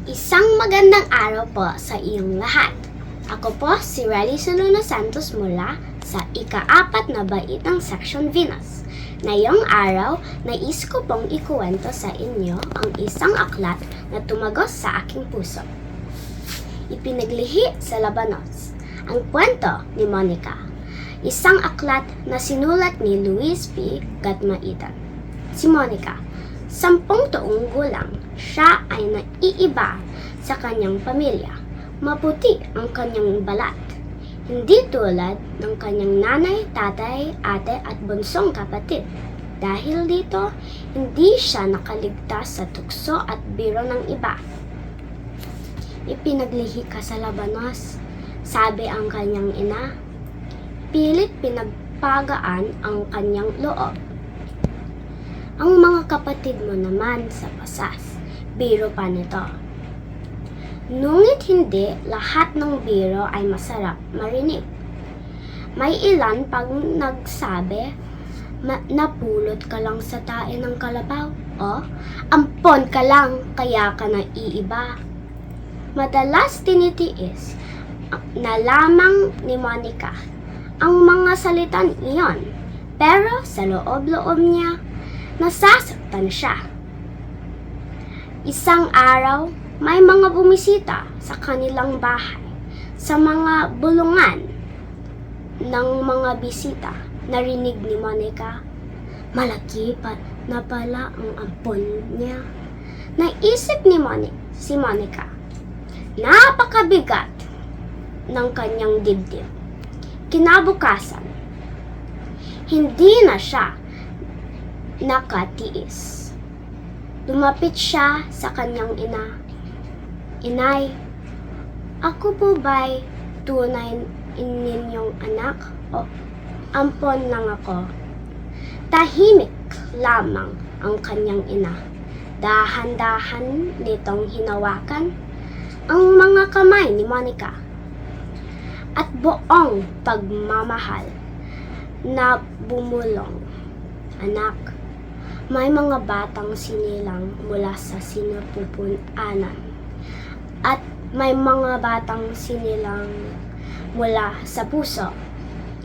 Isang magandang araw po sa iyong lahat. Ako po si Relly Solano Santos mula sa ika-4 na baitang Section Venus. Ngayong araw, nais ko pong ikuwento sa inyo ang isang aklat na tumagos sa aking puso. Ipinaglihi sa Labanos, ang kwento ni Monica. Isang aklat na sinulat ni Luis P. Gatmaitan. Si Monica, 10 taong gulang, siya ay naiiba sa kanyang pamilya. Maputi ang kanyang balat. Hindi tulad ng kanyang nanay, tatay, ate at bunsong kapatid. Dahil dito, hindi siya nakaligtas sa tukso at biro ng iba. Ipinaglihi ka sa Labanos, sabi ang kanyang ina. Pilit pinagpagaan ang kanyang loob. Ang mga kapatid mo naman sa pasas, biro pa nito. Ngunit hindi lahat ng biro ay masarap marinig. May ilan pag nagsabi, napulot ka lang sa tae ng kalabaw, o ampon ka lang kaya ka naiiba. Madalas tinitiis na lamang ni Monica ang mga salitan iyon, pero sa loob-loob niya, nasasaktan siya. Isang araw, may mga bumisita sa kanilang bahay. Sa mga bulungan ng mga bisita, narinig ni Monica, malaki pa na pala ang ampon niya. Naisip ni si Monica, napakabigat ng kanyang dibdib. Kinabukasan, hindi na siya nakatiis. Lumapit siya sa kanyang ina. Inay, ako po ba'y tunay ninyong anak o ampon lang ako? Tahimik lamang ang kanyang ina. Dahan-dahan nitong hinawakan ang mga kamay ni Monica at buong pagmamahal na bumulong. Anak, may mga batang sinilang mula sa sinapupunan at may mga batang sinilang mula sa puso.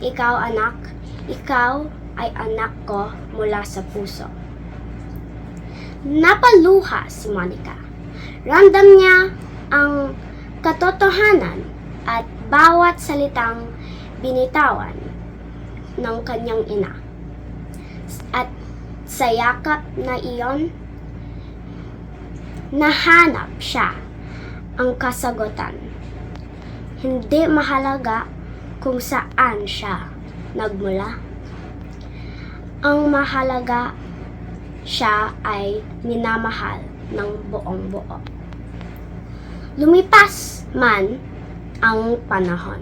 Ikaw, anak, ikaw ay anak ko mula sa puso. Napaluha si Monica. Ramdam niya ang katotohanan at bawat salitang binitawan ng kanyang ina. At sa yakap na iyon, nahanap siya ang kasagutan. Hindi mahalaga kung saan siya nagmula. Ang mahalaga, siya ay minamahal ng buong buo. Lumipas man ang panahon,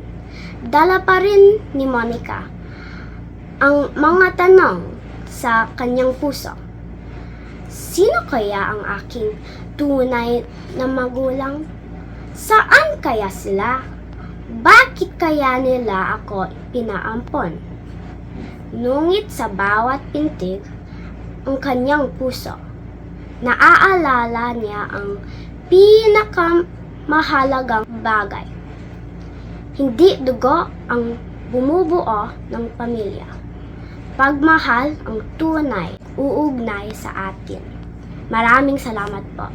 dala pa rin ni Monica ang mga tanong sa kanyang puso. Sino kaya ang aking tunay na magulang? Saan kaya sila? Bakit kaya nila ako pinaampon? Ngunit sa bawat pintig ang kanyang puso, naaalala niya ang pinakamahalagang bagay. Hindi dugo ang bumubuo ng pamilya. Pagmahal ang tunay, uugnay sa atin. Maraming salamat po.